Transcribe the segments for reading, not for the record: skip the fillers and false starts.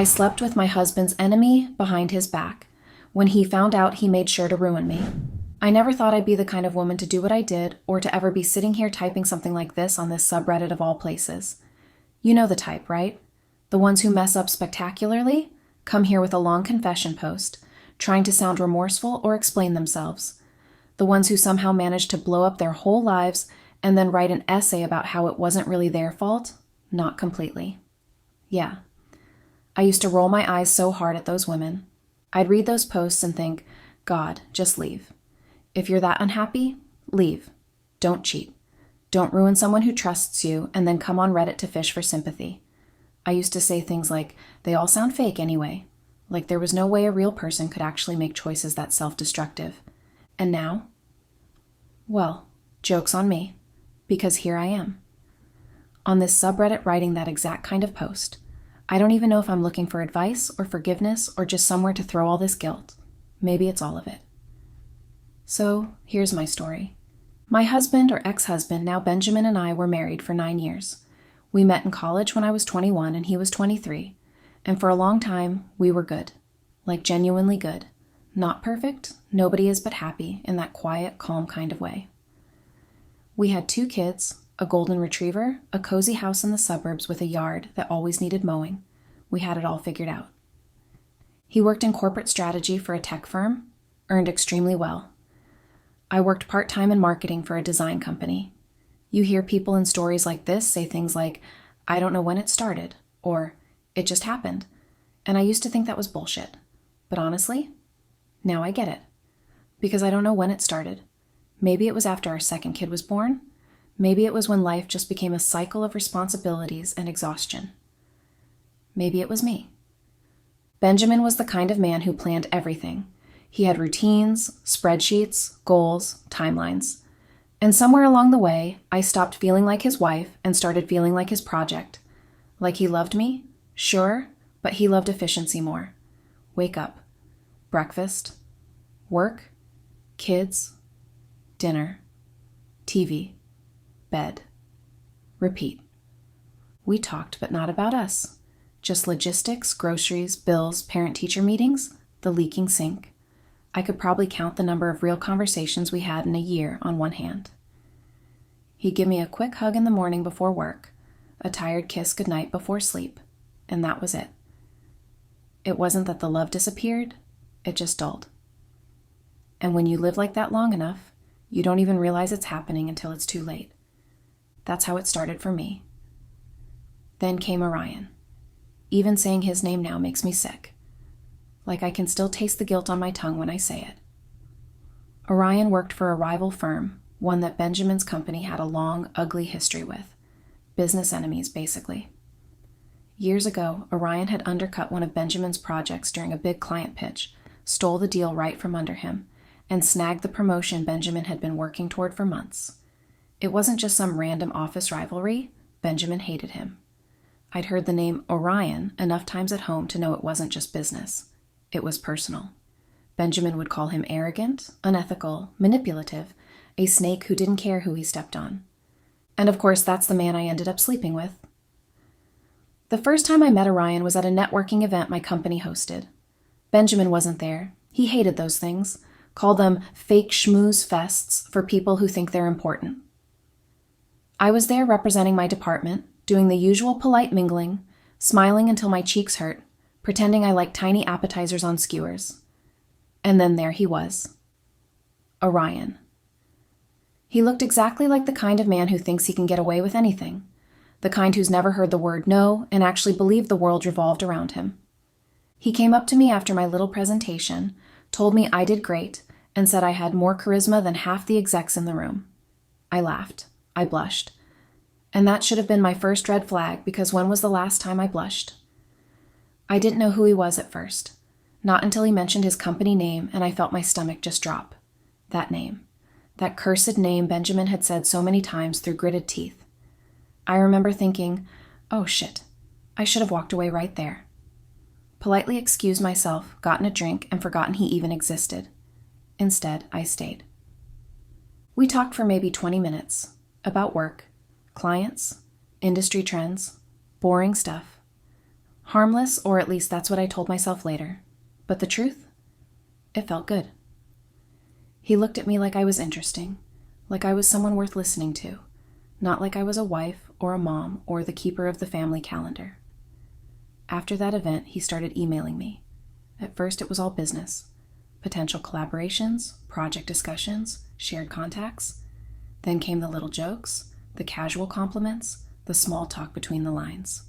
I slept with my husband's enemy behind his back. When he found out, he made sure to ruin me. I never thought I'd be the kind of woman to do what I did, or to ever be sitting here typing something like this on this subreddit of all places. You know the type, right? The ones who mess up spectacularly, come here with a long confession post, trying to sound remorseful or explain themselves. The ones who somehow manage to blow up their whole lives and then write an essay about how it wasn't really their fault, not completely. Yeah. I used to roll my eyes so hard at those women. I'd read those posts and think, God, just leave. If you're that unhappy, leave. Don't cheat. Don't ruin someone who trusts you and then come on Reddit to fish for sympathy. I used to say things like, they all sound fake anyway. Like there was no way a real person could actually make choices that self-destructive. And now? Well, joke's on me, because here I am. On this subreddit writing that exact kind of post. I don't even know if I'm looking for advice or forgiveness or just somewhere to throw all this guilt. Maybe it's all of it. So, here's my story. My husband or ex-husband, now Benjamin, and I were married for 9 years. We met in college when I was 21 and he was 23. And for a long time, we were good. Like genuinely good. Not perfect, nobody is but happy in that quiet, calm kind of way. We had 2 kids, a golden retriever, a cozy house in the suburbs with a yard that always needed mowing. We had it all figured out. He worked in corporate strategy for a tech firm, earned extremely well. I worked part-time in marketing for a design company. You hear people in stories like this say things like, I don't know when it started, or it just happened. And I used to think that was bullshit. But honestly, now I get it. Because I don't know when it started. Maybe it was after our second kid was born. Maybe it was when life just became a cycle of responsibilities and exhaustion. Maybe it was me. Benjamin was the kind of man who planned everything. He had routines, spreadsheets, goals, timelines. And somewhere along the way, I stopped feeling like his wife and started feeling like his project. Like he loved me? Sure, but he loved efficiency more. Wake up. Breakfast. Work. Kids. Dinner. TV. Bed. Repeat. We talked, but not about us. Just logistics, groceries, bills, parent-teacher meetings, the leaking sink. I could probably count the number of real conversations we had in a year on one hand. He'd give me a quick hug in the morning before work, a tired kiss goodnight before sleep, and that was it. It wasn't that the love disappeared, it just dulled. And when you live like that long enough, you don't even realize it's happening until it's too late. That's how it started for me. Then came Orion. Even saying his name now makes me sick. Like I can still taste the guilt on my tongue when I say it. Orion worked for a rival firm, one that Benjamin's company had a long, ugly history with. Business enemies, basically. Years ago, Orion had undercut one of Benjamin's projects during a big client pitch, stole the deal right from under him, and snagged the promotion Benjamin had been working toward for months. It wasn't just some random office rivalry. Benjamin hated him. I'd heard the name Orion enough times at home to know it wasn't just business. It was personal. Benjamin would call him arrogant, unethical, manipulative, a snake who didn't care who he stepped on. And of course, that's the man I ended up sleeping with. The first time I met Orion was at a networking event my company hosted. Benjamin wasn't there. He hated those things, called them fake schmooze fests for people who think they're important. I was there representing my department, doing the usual polite mingling, smiling until my cheeks hurt, pretending I liked tiny appetizers on skewers. And then there he was. Orion. He looked exactly like the kind of man who thinks he can get away with anything, the kind who's never heard the word no and actually believed the world revolved around him. He came up to me after my little presentation, told me I did great, and said I had more charisma than half the execs in the room. I laughed. I blushed. And that should have been my first red flag, because when was the last time I blushed? I didn't know who he was at first. Not until he mentioned his company name, and I felt my stomach just drop. That name. That cursed name Benjamin had said so many times through gritted teeth. I remember thinking, oh shit, I should have walked away right there. Politely excused myself, gotten a drink, and forgotten he even existed. Instead, I stayed. We talked for maybe 20 minutes. About work, clients, industry trends, boring stuff. Harmless, or at least that's what I told myself later. But the truth? It felt good. He looked at me like I was interesting, like I was someone worth listening to, not like I was a wife or a mom or the keeper of the family calendar. After that event, he started emailing me. At first, it was all business. Potential collaborations, project discussions, shared contacts. Then came the little jokes, the casual compliments, the small talk between the lines.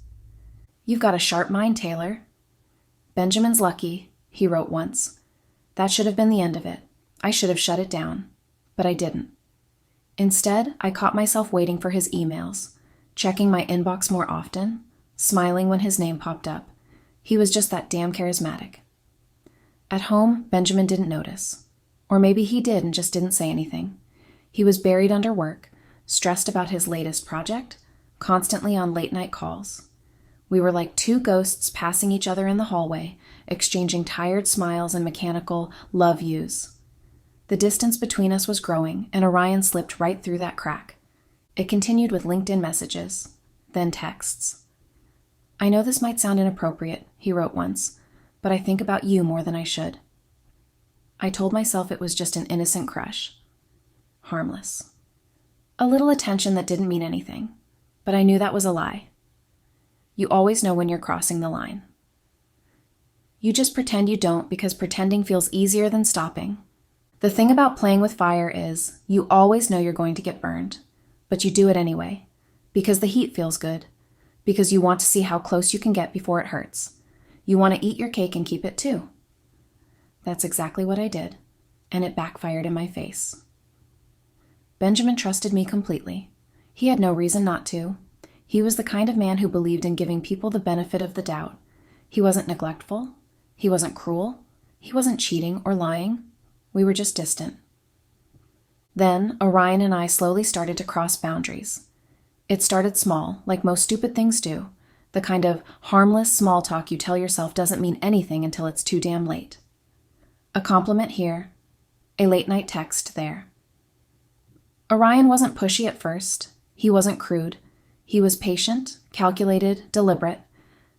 "You've got a sharp mind, Taylor." "Benjamin's lucky," he wrote once. "That should have been the end of it. I should have shut it down. But I didn't. Instead, I caught myself waiting for his emails, checking my inbox more often, smiling when his name popped up. He was just that damn charismatic. At home, Benjamin didn't notice. Or maybe he did and just didn't say anything. He was buried under work, stressed about his latest project, constantly on late-night calls. We were like two ghosts passing each other in the hallway, exchanging tired smiles and mechanical love yous. The distance between us was growing, and Orion slipped right through that crack. It continued with LinkedIn messages, then texts. "I know this might sound inappropriate," he wrote once, "but I think about you more than I should." I told myself it was just an innocent crush. Harmless. A little attention that didn't mean anything, but I knew that was a lie. You always know when you're crossing the line. You just pretend you don't because pretending feels easier than stopping. The thing about playing with fire is you always know you're going to get burned, but you do it anyway, because the heat feels good, because you want to see how close you can get before it hurts. You want to eat your cake and keep it too. That's exactly what I did, and it backfired in my face. Benjamin trusted me completely. He had no reason not to. He was the kind of man who believed in giving people the benefit of the doubt. He wasn't neglectful. He wasn't cruel. He wasn't cheating or lying. We were just distant. Then Orion and I slowly started to cross boundaries. It started small, like most stupid things do, the kind of harmless small talk you tell yourself doesn't mean anything until it's too damn late. A compliment here, a late-night text there. Orion wasn't pushy at first. He wasn't crude. He was patient, calculated, deliberate,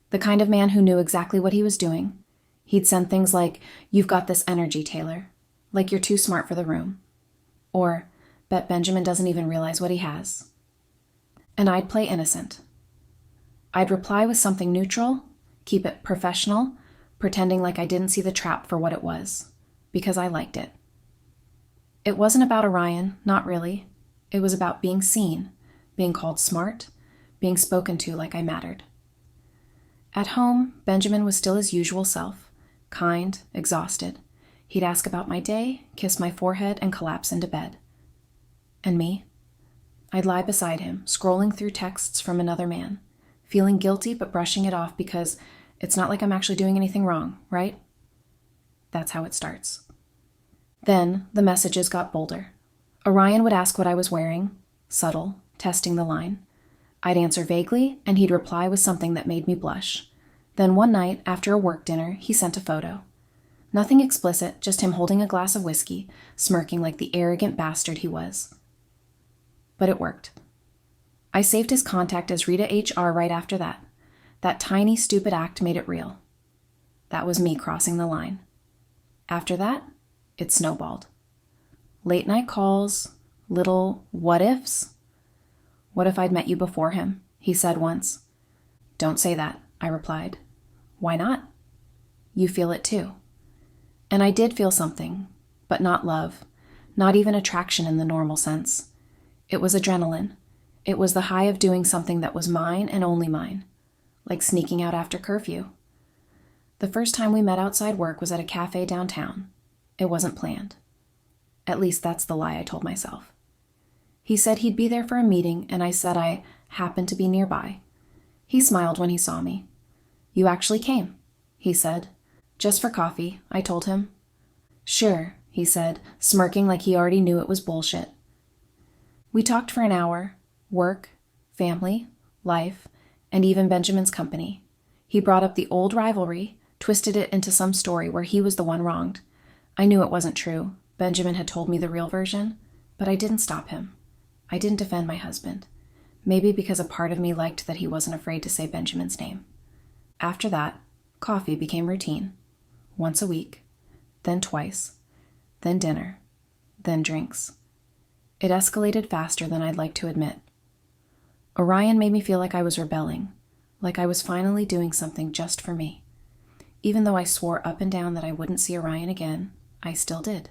the kind of man who knew exactly what he was doing. He'd send things like, "You've got this energy, Taylor," like you're too smart for the room. Or, "Bet Benjamin doesn't even realize what he has." And I'd play innocent. I'd reply with something neutral, keep it professional, pretending like I didn't see the trap for what it was, because I liked it. It wasn't about Orion, not really. It was about being seen, being called smart, being spoken to like I mattered. At home, Benjamin was still his usual self, kind, exhausted. He'd ask about my day, kiss my forehead, and collapse into bed. And me? I'd lie beside him, scrolling through texts from another man, feeling guilty but brushing it off because it's not like I'm actually doing anything wrong, right? That's how it starts. Then the messages got bolder. Orion would ask what I was wearing, subtle, testing the line. I'd answer vaguely, and he'd reply with something that made me blush. Then one night, after a work dinner, he sent a photo. Nothing explicit, just him holding a glass of whiskey, smirking like the arrogant bastard he was. But it worked. I saved his contact as Rita HR right after that. That tiny, stupid act made it real. That was me crossing the line. After that, it snowballed. Late night calls, little what ifs. "What if I'd met you before him?" he said once. "Don't say that," I replied. "Why not?" "You feel it too." And I did feel something, but not love, not even attraction in the normal sense. It was adrenaline. It was the high of doing something that was mine and only mine, like sneaking out after curfew. The first time we met outside work was at a cafe downtown. It wasn't planned. At least that's the lie I told myself. He said he'd be there for a meeting, and I said I happened to be nearby. He smiled when he saw me. "You actually came," he said. "Just for coffee," I told him. "Sure," he said, smirking like he already knew it was bullshit. We talked for an hour. Work, family, life, and even Benjamin's company. He brought up the old rivalry, twisted it into some story where he was the one wronged. I knew it wasn't true. Benjamin had told me the real version, but I didn't stop him. I didn't defend my husband. Maybe because a part of me liked that he wasn't afraid to say Benjamin's name. After that, coffee became routine. Once a week, then twice, then dinner, then drinks. It escalated faster than I'd like to admit. Orion made me feel like I was rebelling, like I was finally doing something just for me. Even though I swore up and down that I wouldn't see Orion again, I still did.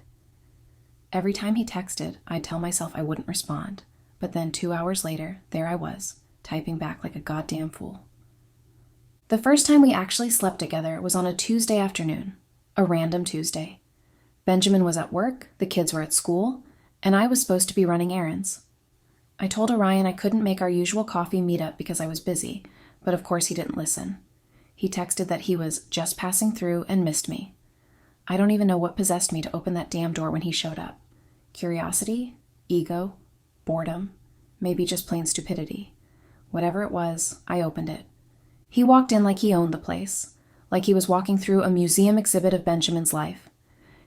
Every time he texted, I'd tell myself I wouldn't respond, but then 2 hours later, there I was, typing back like a goddamn fool. The first time we actually slept together was on a Tuesday afternoon, a random Tuesday. Benjamin was at work, the kids were at school, and I was supposed to be running errands. I told Orion I couldn't make our usual coffee meetup because I was busy, but of course he didn't listen. He texted that he was just passing through and missed me. I don't even know what possessed me to open that damn door when he showed up. Curiosity, ego, boredom, maybe just plain stupidity. Whatever it was, I opened it. He walked in like he owned the place, like he was walking through a museum exhibit of Benjamin's life.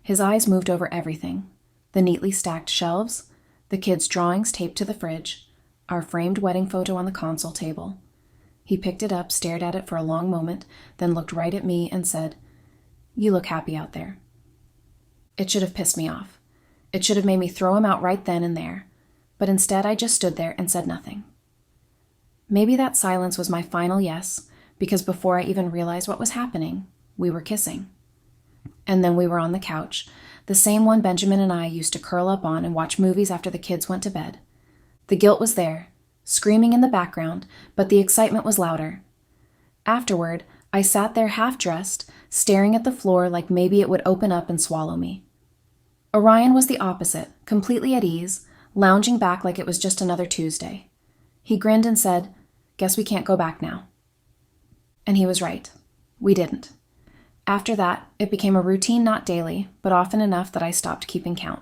His eyes moved over everything. The neatly stacked shelves, the kids' drawings taped to the fridge, our framed wedding photo on the console table. He picked it up, stared at it for a long moment, then looked right at me and said, "You look happy out there." It should have pissed me off. It should have made me throw him out right then and there, but instead I just stood there and said nothing. Maybe that silence was my final yes, because before I even realized what was happening, we were kissing. And then we were on the couch, the same one Benjamin and I used to curl up on and watch movies after the kids went to bed. The guilt was there, screaming in the background, but the excitement was louder. Afterward, I sat there half-dressed, staring at the floor like maybe it would open up and swallow me. Orion was the opposite, completely at ease, lounging back like it was just another Tuesday. He grinned and said, "Guess we can't go back now." And he was right. We didn't. After that, it became a routine not daily, but often enough that I stopped keeping count.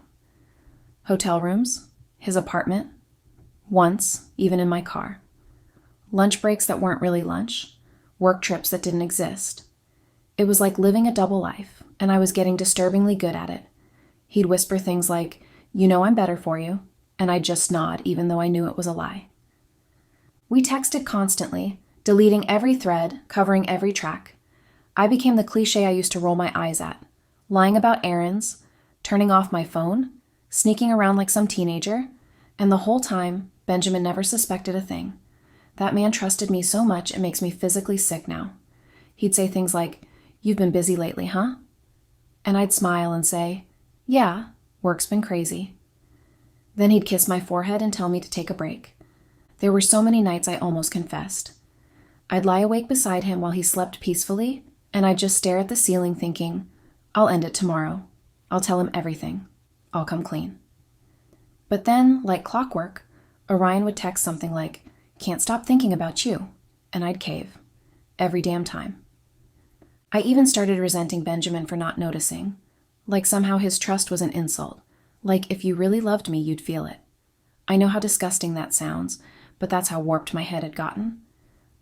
Hotel rooms, his apartment, once, even in my car. Lunch breaks that weren't really lunch, work trips that didn't exist. It was like living a double life, and I was getting disturbingly good at it. He'd whisper things like, "You know I'm better for you," and I'd just nod even though I knew it was a lie. We texted constantly, deleting every thread, covering every track. I became the cliche I used to roll my eyes at, lying about errands, turning off my phone, sneaking around like some teenager, and the whole time, Benjamin never suspected a thing. That man trusted me so much it makes me physically sick now. He'd say things like, "You've been busy lately, huh?" And I'd smile and say, "Yeah, work's been crazy." Then he'd kiss my forehead and tell me to take a break. There were so many nights I almost confessed. I'd lie awake beside him while he slept peacefully, and I'd just stare at the ceiling thinking, "I'll end it tomorrow. I'll tell him everything. I'll come clean." But then, like clockwork, Orion would text something like, "Can't stop thinking about you," and I'd cave. Every damn time. I even started resenting Benjamin for not noticing, like somehow his trust was an insult, like if you really loved me, you'd feel it. I know how disgusting that sounds, but that's how warped my head had gotten.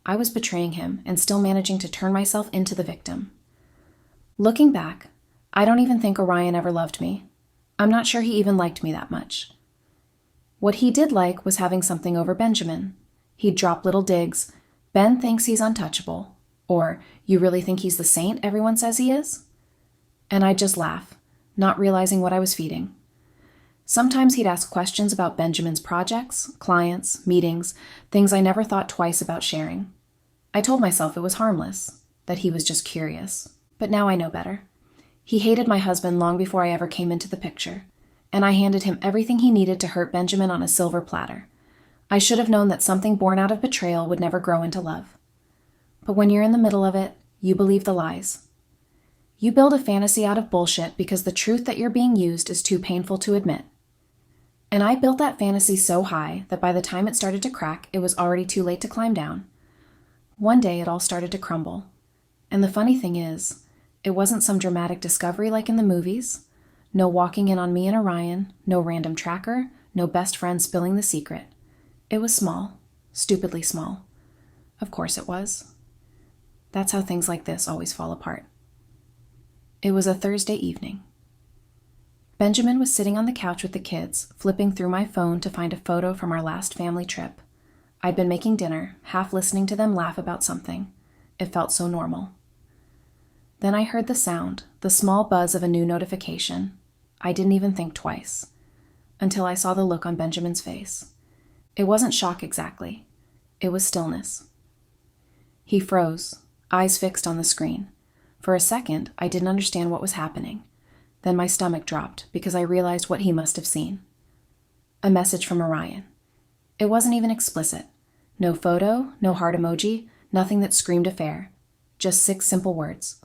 I was betraying him and still managing to turn myself into the victim. Looking back, I don't even think Orion ever loved me. I'm not sure he even liked me that much. What he did like was having something over Benjamin. He'd drop little digs, "Ben thinks he's untouchable," or "You really think he's the saint everyone says he is?" And I'd just laugh, not realizing what I was feeding. Sometimes he'd ask questions about Benjamin's projects, clients, meetings, things I never thought twice about sharing. I told myself it was harmless, that he was just curious, but now I know better. He hated my husband long before I ever came into the picture, and I handed him everything he needed to hurt Benjamin on a silver platter. I should have known that something born out of betrayal would never grow into love. But when you're in the middle of it, you believe the lies. You build a fantasy out of bullshit because the truth that you're being used is too painful to admit. And I built that fantasy so high that by the time it started to crack, it was already too late to climb down. One day, it all started to crumble. And the funny thing is, it wasn't some dramatic discovery like in the movies. No walking in on me and Orion, no random tracker, no best friend spilling the secret. It was small, stupidly small. Of course it was. That's how things like this always fall apart. It was a Thursday evening. Benjamin was sitting on the couch with the kids, flipping through my phone to find a photo from our last family trip. I'd been making dinner, half listening to them laugh about something. It felt so normal. Then I heard the sound, the small buzz of a new notification. I didn't even think twice, until I saw the look on Benjamin's face. It wasn't shock exactly. It was stillness. He froze, eyes fixed on the screen. For a second, I didn't understand what was happening. Then my stomach dropped because I realized what he must have seen. A message from Orion. It wasn't even explicit. No photo, no heart emoji, nothing that screamed affair. Just 6 simple words.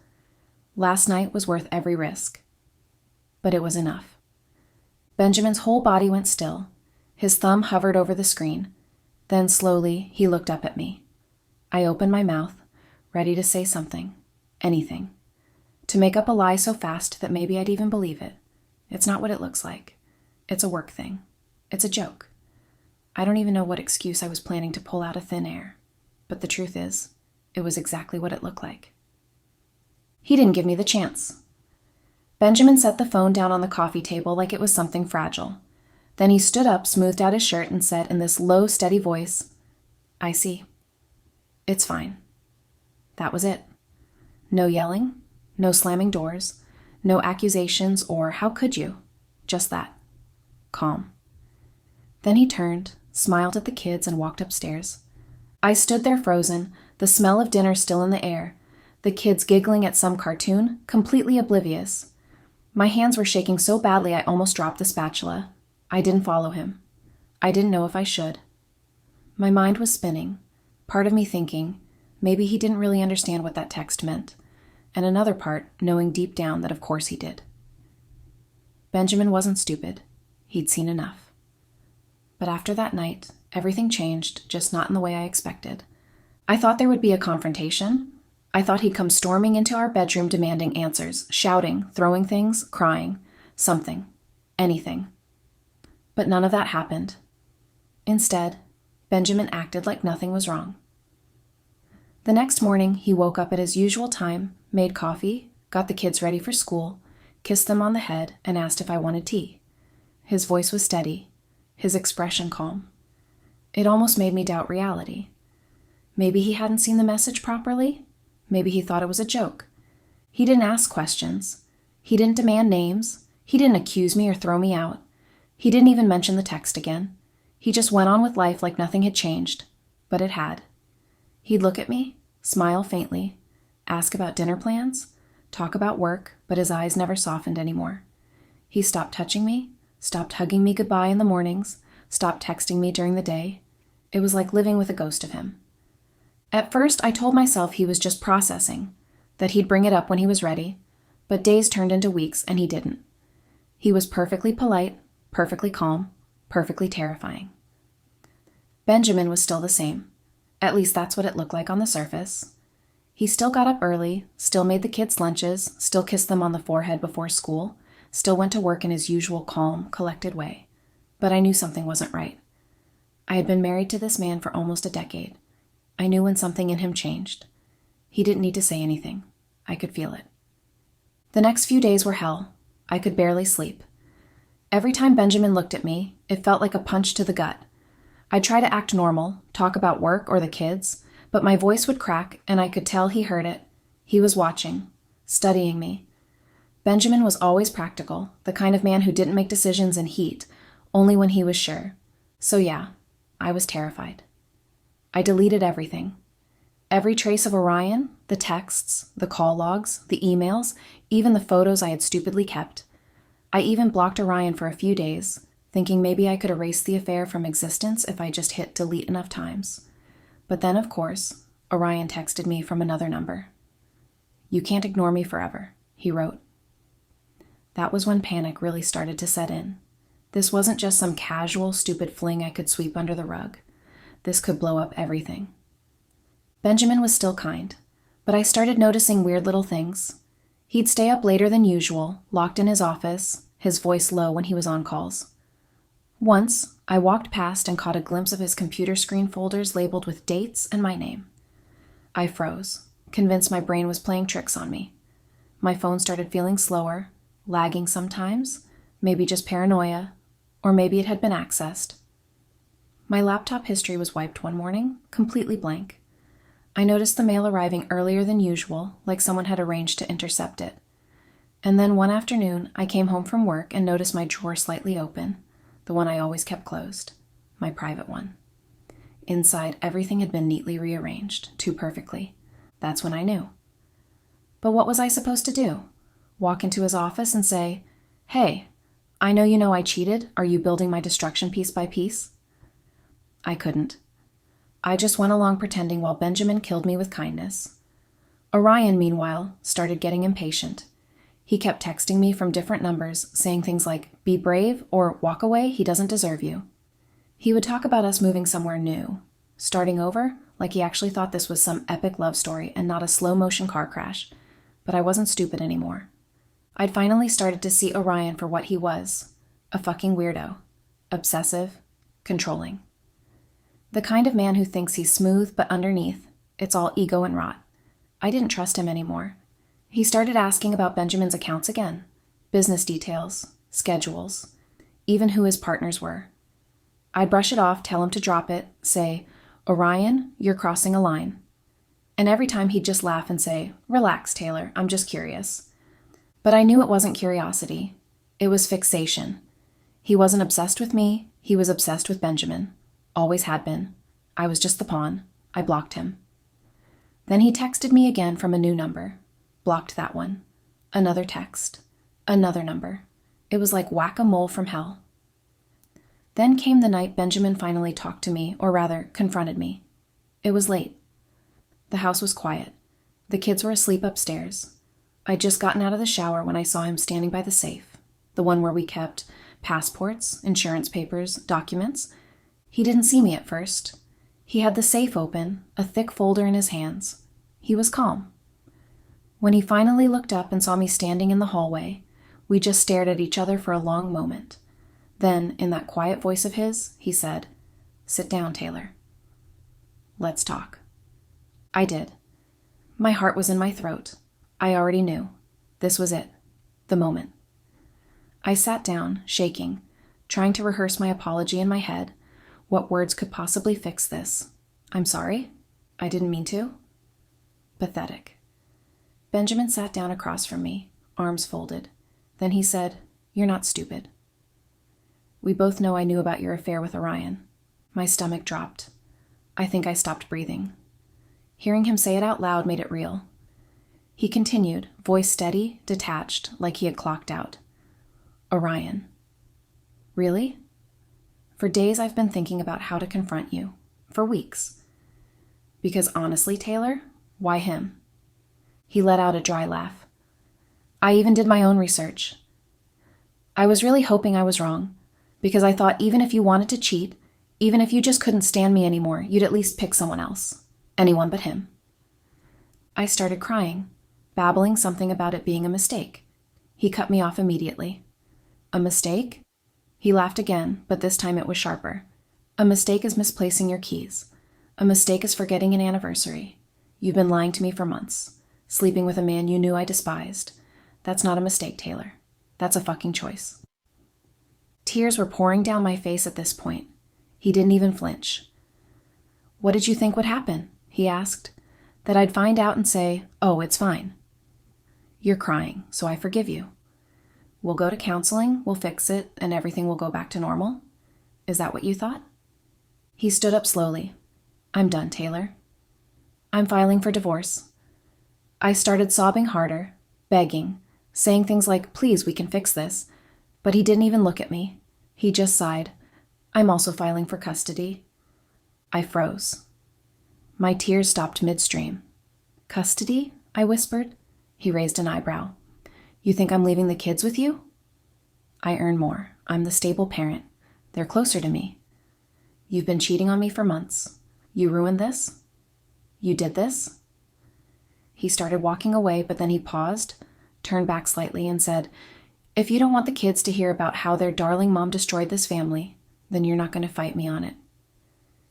Last night was worth every risk. But it was enough. Benjamin's whole body went still. His thumb hovered over the screen. Then slowly, he looked up at me. I opened my mouth, ready to say something. Anything. To make up a lie so fast that maybe I'd even believe it. It's not what it looks like. It's a work thing. It's a joke. I don't even know what excuse I was planning to pull out of thin air. But the truth is, it was exactly what it looked like. He didn't give me the chance. Benjamin set the phone down on the coffee table like it was something fragile. Then he stood up, smoothed out his shirt, and said in this low, steady voice, "I see. It's fine." That was it. No yelling, no slamming doors, no accusations or "how could you?" Just that. Calm. Then he turned, smiled at the kids, and walked upstairs. I stood there frozen, the smell of dinner still in the air, the kids giggling at some cartoon, completely oblivious. My hands were shaking so badly I almost dropped the spatula. I didn't follow him. I didn't know if I should. My mind was spinning, part of me thinking, maybe he didn't really understand what that text meant, and another part knowing deep down that of course he did. Benjamin wasn't stupid. He'd seen enough. But after that night, everything changed, just not in the way I expected. I thought there would be a confrontation. I thought he'd come storming into our bedroom demanding answers, shouting, throwing things, crying, something, anything. But none of that happened. Instead, Benjamin acted like nothing was wrong. The next morning, he woke up at his usual time, made coffee, got the kids ready for school, kissed them on the head, and asked if I wanted tea. His voice was steady, his expression calm. It almost made me doubt reality. Maybe he hadn't seen the message properly. Maybe he thought it was a joke. He didn't ask questions. He didn't demand names. He didn't accuse me or throw me out. He didn't even mention the text again. He just went on with life like nothing had changed. But it had. He'd look at me, smile faintly, ask about dinner plans, talk about work, but his eyes never softened anymore. He stopped touching me, stopped hugging me goodbye in the mornings, stopped texting me during the day. It was like living with a ghost of him. At first, I told myself he was just processing, that he'd bring it up when he was ready, but days turned into weeks and he didn't. He was perfectly polite, perfectly calm, perfectly terrifying. Benjamin was still the same. At least that's what it looked like on the surface. He still got up early, still made the kids' lunches, still kissed them on the forehead before school, still went to work in his usual calm, collected way. But I knew something wasn't right. I had been married to this man for almost a decade. I knew when something in him changed. He didn't need to say anything. I could feel it. The next few days were hell. I could barely sleep. Every time Benjamin looked at me, it felt like a punch to the gut. I'd try to act normal, talk about work or the kids, but my voice would crack and I could tell he heard it. He was watching, studying me. Benjamin was always practical, the kind of man who didn't make decisions in heat, only when he was sure. So yeah, I was terrified. I deleted everything. Every trace of Orion, the texts, the call logs, the emails, even the photos I had stupidly kept. I even blocked Orion for a few days, thinking maybe I could erase the affair from existence if I just hit delete enough times. But then, of course, Orion texted me from another number. "You can't ignore me forever," he wrote. That was when panic really started to set in. This wasn't just some casual, stupid fling I could sweep under the rug. This could blow up everything. Benjamin was still kind, but I started noticing weird little things. He'd stay up later than usual, locked in his office, his voice low when he was on calls. Once, I walked past and caught a glimpse of his computer screen folders labeled with dates and my name. I froze, convinced my brain was playing tricks on me. My phone started feeling slower, lagging sometimes, maybe just paranoia, or maybe it had been accessed. My laptop history was wiped one morning, completely blank. I noticed the mail arriving earlier than usual, like someone had arranged to intercept it. And then one afternoon, I came home from work and noticed my drawer slightly open, the one I always kept closed, my private one. Inside, everything had been neatly rearranged, too perfectly. That's when I knew. But what was I supposed to do? Walk into his office and say, "Hey, I know I cheated. Are you building my destruction piece by piece?" I couldn't. I just went along pretending while Benjamin killed me with kindness. Orion, meanwhile, started getting impatient. He kept texting me from different numbers, saying things like, "Be brave," or "Walk away, he doesn't deserve you." He would talk about us moving somewhere new, starting over, like he actually thought this was some epic love story and not a slow-motion car crash. But I wasn't stupid anymore. I'd finally started to see Orion for what he was, a fucking weirdo, obsessive, controlling. The kind of man who thinks he's smooth, but underneath, it's all ego and rot. I didn't trust him anymore. He started asking about Benjamin's accounts again, business details, schedules, even who his partners were. I'd brush it off, tell him to drop it, say, "Orion, you're crossing a line." And every time he'd just laugh and say, "Relax, Taylor, I'm just curious." But I knew it wasn't curiosity. It was fixation. He wasn't obsessed with me, he was obsessed with Benjamin. Always had been. I was just the pawn. I blocked him. Then he texted me again from a new number. Blocked that one. Another text. Another number. It was like whack-a-mole from hell. Then came the night Benjamin finally talked to me, or rather, confronted me. It was late. The house was quiet. The kids were asleep upstairs. I'd just gotten out of the shower when I saw him standing by the safe, the one where we kept passports, insurance papers, documents. He didn't see me at first. He had the safe open, a thick folder in his hands. He was calm. When he finally looked up and saw me standing in the hallway, we just stared at each other for a long moment. Then, in that quiet voice of his, he said, "Sit down, Taylor. Let's talk." I did. My heart was in my throat. I already knew. This was it. The moment. I sat down, shaking, trying to rehearse my apology in my head. What words could possibly fix this? "I'm sorry. I didn't mean to." Pathetic. Benjamin sat down across from me, arms folded. Then he said, "You're not stupid. We both know I knew about your affair with Orion." My stomach dropped. I think I stopped breathing. Hearing him say it out loud made it real. He continued, voice steady, detached, like he had clocked out. "Orion. Really? For days I've been thinking about how to confront you. For weeks. Because honestly, Taylor, why him?" He let out a dry laugh. "I even did my own research. I was really hoping I was wrong, because I thought even if you wanted to cheat, even if you just couldn't stand me anymore, you'd at least pick someone else. Anyone but him." I started crying, babbling something about it being a mistake. He cut me off immediately. "A mistake?" He laughed again, but this time it was sharper. "A mistake is misplacing your keys. A mistake is forgetting an anniversary. You've been lying to me for months, sleeping with a man you knew I despised. That's not a mistake, Taylor. That's a fucking choice." Tears were pouring down my face at this point. He didn't even flinch. "What did you think would happen?" he asked. "That I'd find out and say, 'Oh, it's fine.' You're crying, so I forgive you. We'll go to counseling, we'll fix it, and everything will go back to normal? Is that what you thought?" He stood up slowly. "I'm done, Taylor. I'm filing for divorce." I started sobbing harder, begging, saying things like, "Please, we can fix this." But he didn't even look at me. He just sighed. "I'm also filing for custody." I froze. My tears stopped midstream. "Custody?" I whispered. He raised an eyebrow. "You think I'm leaving the kids with you?" "I earn more. I'm the stable parent. They're closer to me." "You've been cheating on me for months. You ruined this? You did this?" He started walking away, but then he paused, turned back slightly, and said, "If you don't want the kids to hear about how their darling mom destroyed this family, then you're not going to fight me on it.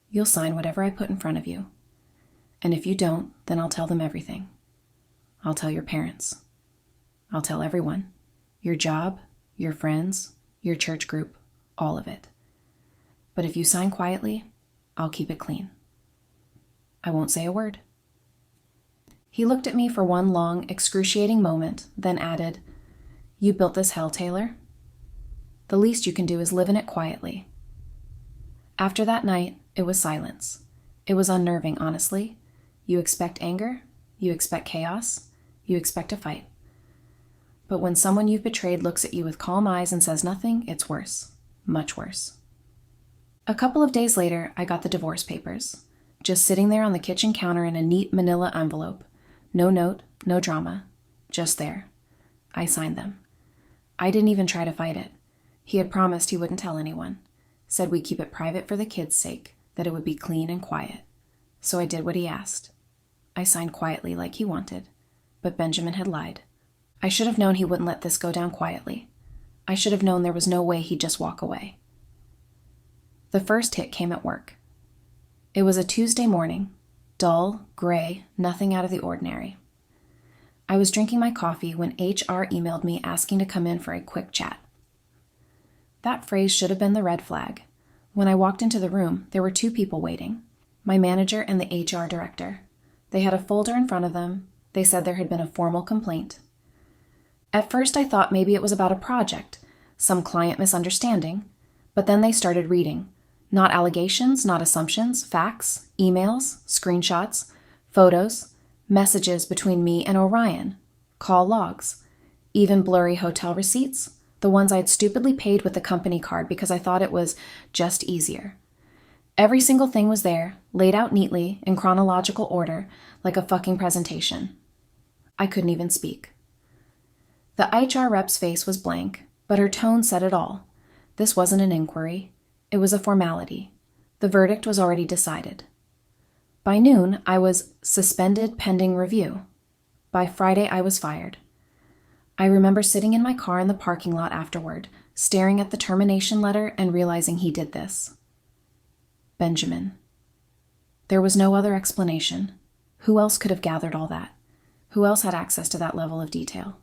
You'll sign whatever I put in front of you. And if you don't, then I'll tell them everything. I'll tell your parents. I'll tell everyone. Your job, your friends, your church group, all of it. But if you sign quietly, I'll keep it clean. I won't say a word. He looked at me for one long, excruciating moment, then added, "You built this hell, Taylor? The least you can do is live in it quietly." After that night, it was silence. It was unnerving, honestly. You expect anger, you expect chaos, you expect a fight. But when someone you've betrayed looks at you with calm eyes and says nothing, it's worse. Much worse. A couple of days later, I got the divorce papers, just sitting there on the kitchen counter in a neat manila envelope. No note, no drama, just there. I signed them. I didn't even try to fight it. He had promised he wouldn't tell anyone, said we'd keep it private for the kids' sake, that it would be clean and quiet. So I did what he asked. I signed quietly like he wanted, but Benjamin had lied. I should have known he wouldn't let this go down quietly. I should have known there was no way he'd just walk away. The first hit came at work. It was a Tuesday morning, dull, gray, nothing out of the ordinary. I was drinking my coffee when HR emailed me asking to come in for a quick chat. That phrase should have been the red flag. When I walked into the room, there were two people waiting, my manager and the HR director. They had a folder in front of them. They said there had been a formal complaint. At first, I thought maybe it was about a project, some client misunderstanding, but then they started reading. Not allegations, not assumptions, facts, emails, screenshots, photos, messages between me and Orion, call logs, even blurry hotel receipts, the ones I'd stupidly paid with the company card because I thought it was just easier. Every single thing was there, laid out neatly, in chronological order, like a fucking presentation. I couldn't even speak. The HR rep's face was blank, but her tone said it all. This wasn't an inquiry. It was a formality. The verdict was already decided. By noon, I was suspended pending review. By Friday, I was fired. I remember sitting in my car in the parking lot afterward, staring at the termination letter and realizing he did this. Benjamin. There was no other explanation. Who else could have gathered all that? Who else had access to that level of detail?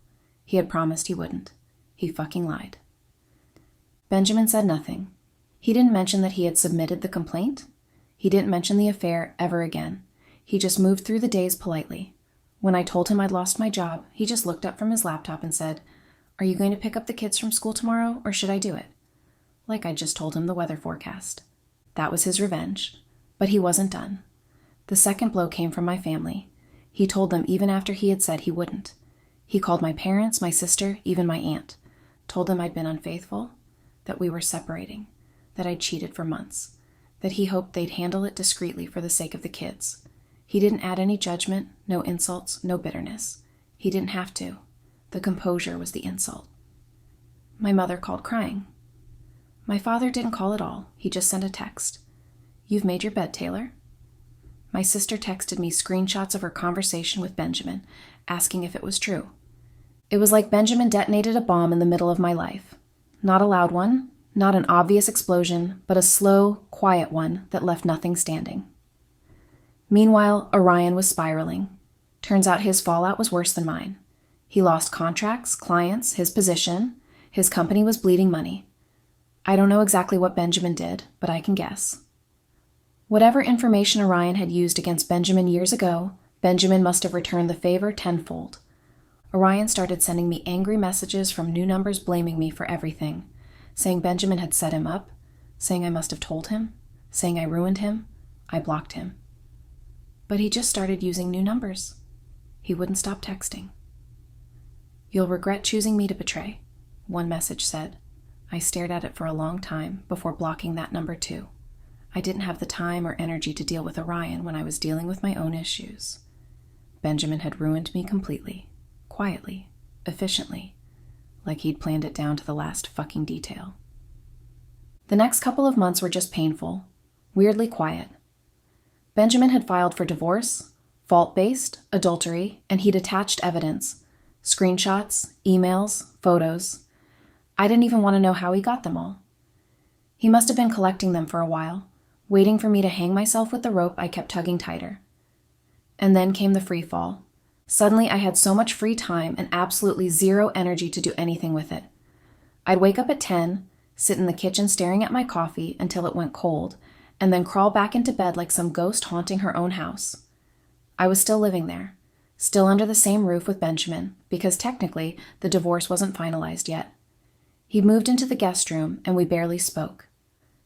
He had promised he wouldn't. He fucking lied. Benjamin said nothing. He didn't mention that he had submitted the complaint. He didn't mention the affair ever again. He just moved through the days politely. When I told him I'd lost my job, he just looked up from his laptop and said, "Are you going to pick up the kids from school tomorrow, or should I do it?" Like I just told him the weather forecast. That was his revenge. But he wasn't done. The second blow came from my family. He told them even after he had said he wouldn't. He called my parents, my sister, even my aunt. Told them I'd been unfaithful, that we were separating, that I'd cheated for months, that he hoped they'd handle it discreetly for the sake of the kids. He didn't add any judgment, no insults, no bitterness. He didn't have to. The composure was the insult. My mother called crying. My father didn't call at all. He just sent a text. "You've made your bed, Taylor?" My sister texted me screenshots of her conversation with Benjamin, asking if it was true. It was like Benjamin detonated a bomb in the middle of my life. Not a loud one, not an obvious explosion, but a slow, quiet one that left nothing standing. Meanwhile, Orion was spiraling. Turns out his fallout was worse than mine. He lost contracts, clients, his position. His company was bleeding money. I don't know exactly what Benjamin did, but I can guess. Whatever information Orion had used against Benjamin years ago, Benjamin must have returned the favor tenfold. Orion started sending me angry messages from new numbers blaming me for everything, saying Benjamin had set him up, saying I must have told him, saying I ruined him. I blocked him. But he just started using new numbers. He wouldn't stop texting. "You'll regret choosing me to betray," one message said. I stared at it for a long time before blocking that number too. I didn't have the time or energy to deal with Orion when I was dealing with my own issues. Benjamin had ruined me completely, quietly, efficiently, like he'd planned it down to the last fucking detail. The next couple of months were just painful, weirdly quiet. Benjamin had filed for divorce, fault-based, adultery, and he'd attached evidence, screenshots, emails, photos. I didn't even want to know how he got them all. He must have been collecting them for a while, waiting for me to hang myself with the rope I kept tugging tighter. And then came the free fall. Suddenly I had so much free time and absolutely zero energy to do anything with it. I'd wake up at 10, sit in the kitchen staring at my coffee until it went cold, and then crawl back into bed like some ghost haunting her own house. I was still living there, still under the same roof with Benjamin, because technically the divorce wasn't finalized yet. He moved into the guest room, and we barely spoke.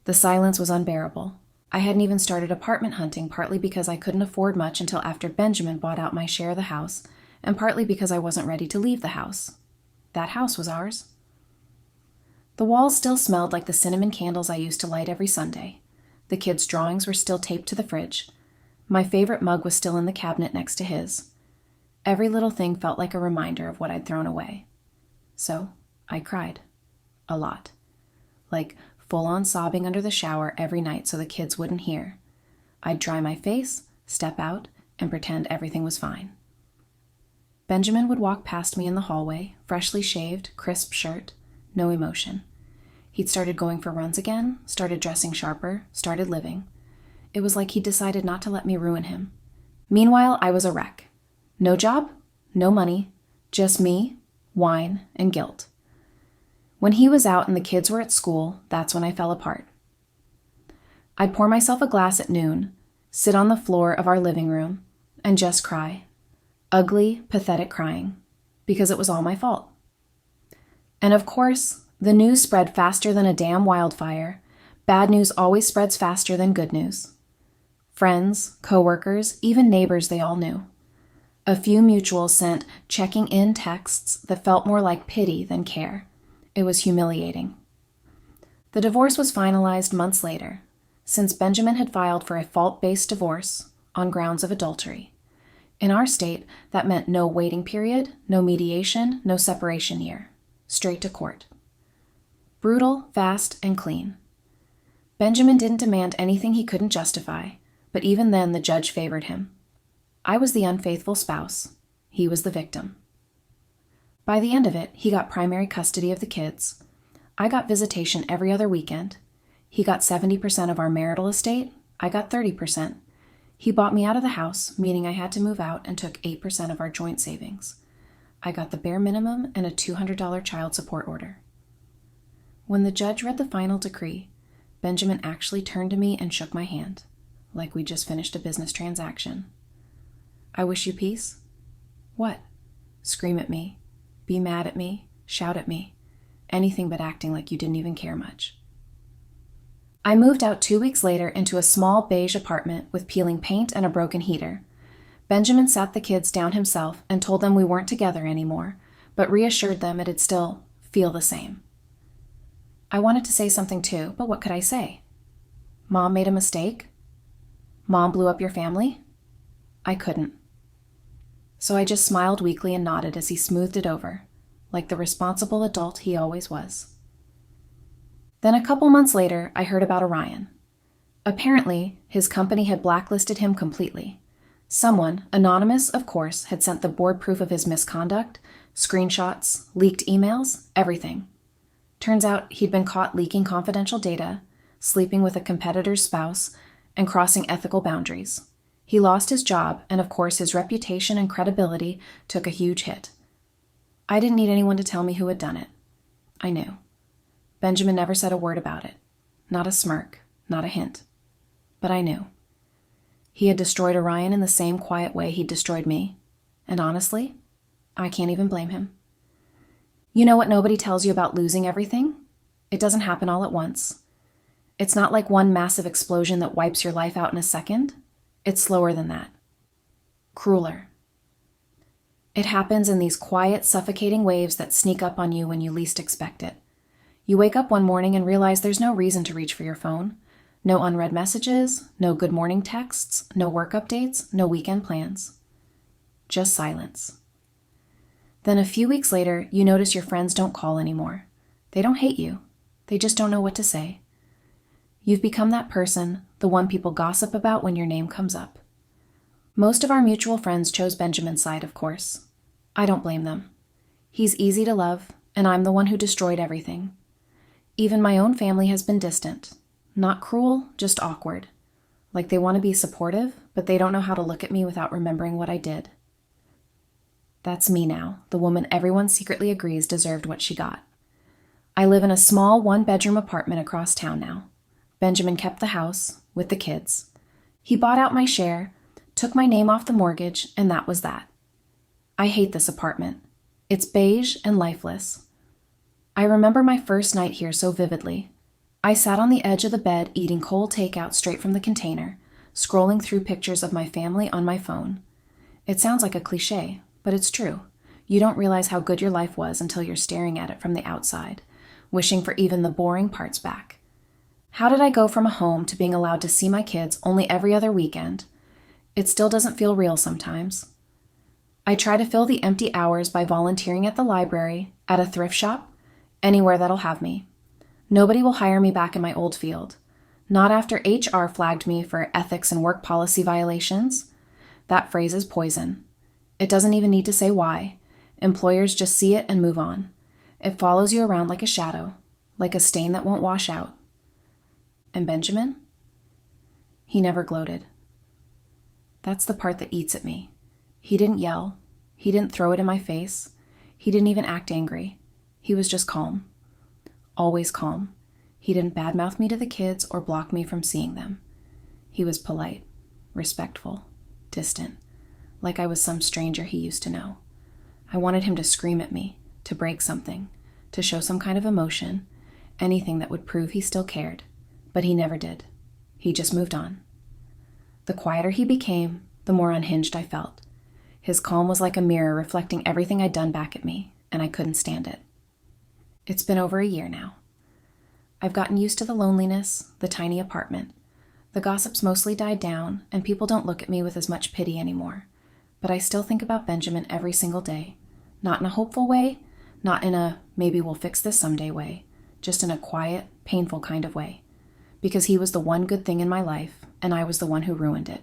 The silence was unbearable. I hadn't even started apartment hunting, partly because I couldn't afford much until after Benjamin bought out my share of the house, and partly because I wasn't ready to leave the house. That house was ours. The walls still smelled like the cinnamon candles I used to light every Sunday. The kids' drawings were still taped to the fridge. My favorite mug was still in the cabinet next to his. Every little thing felt like a reminder of what I'd thrown away. So, I cried. A lot. Like full-on sobbing under the shower every night so the kids wouldn't hear. I'd dry my face, step out, and pretend everything was fine. Benjamin would walk past me in the hallway, freshly shaved, crisp shirt, no emotion. He'd started going for runs again, started dressing sharper, started living. It was like he'd decided not to let me ruin him. Meanwhile, I was a wreck. No job, no money, just me, wine, and guilt. When he was out and the kids were at school, that's when I fell apart. I'd pour myself a glass at noon, sit on the floor of our living room, and just cry. Ugly, pathetic crying, because it was all my fault. And of course, the news spread faster than a damn wildfire. Bad news always spreads faster than good news. Friends, coworkers, even neighbors they all knew. A few mutuals sent checking in texts that felt more like pity than care. It was humiliating. The divorce was finalized months later, since Benjamin had filed for a fault-based divorce on grounds of adultery. In our state, that meant no waiting period, no mediation, no separation year. Straight to court. Brutal, fast, and clean. Benjamin didn't demand anything he couldn't justify, but even then the judge favored him. I was the unfaithful spouse. He was the victim. By the end of it, he got primary custody of the kids. I got visitation every other weekend. He got 70% of our marital estate. I got 30%. He bought me out of the house, meaning I had to move out, and took 8% of our joint savings. I got the bare minimum and a $200 child support order. When the judge read the final decree, Benjamin actually turned to me and shook my hand, like we'd just finished a business transaction. I wish you peace? What? Scream at me. Be mad at me, shout at me, anything but acting like you didn't even care much. I moved out 2 weeks later into a small beige apartment with peeling paint and a broken heater. Benjamin sat the kids down himself and told them we weren't together anymore, but reassured them it'd still feel the same. I wanted to say something too, but what could I say? Mom made a mistake? Mom blew up your family? I couldn't. So I just smiled weakly and nodded as he smoothed it over, like the responsible adult he always was. Then a couple months later, I heard about Orion. Apparently, his company had blacklisted him completely. Someone, anonymous of course, had sent the board proof of his misconduct, screenshots, leaked emails, everything. Turns out he'd been caught leaking confidential data, sleeping with a competitor's spouse, and crossing ethical boundaries. He lost his job, and of course his reputation and credibility took a huge hit. I didn't need anyone to tell me who had done it. I knew. Benjamin never said a word about it. Not a smirk, not a hint. But I knew. He had destroyed Orion in the same quiet way he'd destroyed me. And honestly, I can't even blame him. You know what nobody tells you about losing everything? It doesn't happen all at once. It's not like one massive explosion that wipes your life out in a second. It's slower than that. Crueler. It happens in these quiet, suffocating waves that sneak up on you when you least expect it. You wake up one morning and realize there's no reason to reach for your phone. No unread messages, no good morning texts, no work updates, no weekend plans. Just silence. Then a few weeks later, you notice your friends don't call anymore. They don't hate you. They just don't know what to say. You've become that person, the one people gossip about when your name comes up. Most of our mutual friends chose Benjamin's side, of course. I don't blame them. He's easy to love, and I'm the one who destroyed everything. Even my own family has been distant. Not cruel, just awkward. Like they want to be supportive, but they don't know how to look at me without remembering what I did. That's me now, the woman everyone secretly agrees deserved what she got. I live in a small one-bedroom apartment across town now. Benjamin kept the house, with the kids. He bought out my share, took my name off the mortgage, and that was that. I hate this apartment. It's beige and lifeless. I remember my first night here so vividly. I sat on the edge of the bed eating cold takeout straight from the container, scrolling through pictures of my family on my phone. It sounds like a cliche, but it's true. You don't realize how good your life was until you're staring at it from the outside, wishing for even the boring parts back. How did I go from a home to being allowed to see my kids only every other weekend? It still doesn't feel real sometimes. I try to fill the empty hours by volunteering at the library, at a thrift shop, anywhere that'll have me. Nobody will hire me back in my old field. Not after HR flagged me for ethics and work policy violations. That phrase is poison. It doesn't even need to say why. Employers just see it and move on. It follows you around like a shadow, like a stain that won't wash out. And Benjamin? He never gloated. That's the part that eats at me. He didn't yell. He didn't throw it in my face. He didn't even act angry. He was just calm. Always calm. He didn't badmouth me to the kids or block me from seeing them. He was polite, respectful, distant, like I was some stranger he used to know. I wanted him to scream at me, to break something, to show some kind of emotion, anything that would prove he still cared, but he never did. He just moved on. The quieter he became, the more unhinged I felt. His calm was like a mirror reflecting everything I'd done back at me, and I couldn't stand it. It's been over a year now. I've gotten used to the loneliness, the tiny apartment. The gossip's mostly died down, and people don't look at me with as much pity anymore. But I still think about Benjamin every single day. Not in a hopeful way, not in a maybe we'll fix this someday way, just in a quiet, painful kind of way. Because he was the one good thing in my life, and I was the one who ruined it.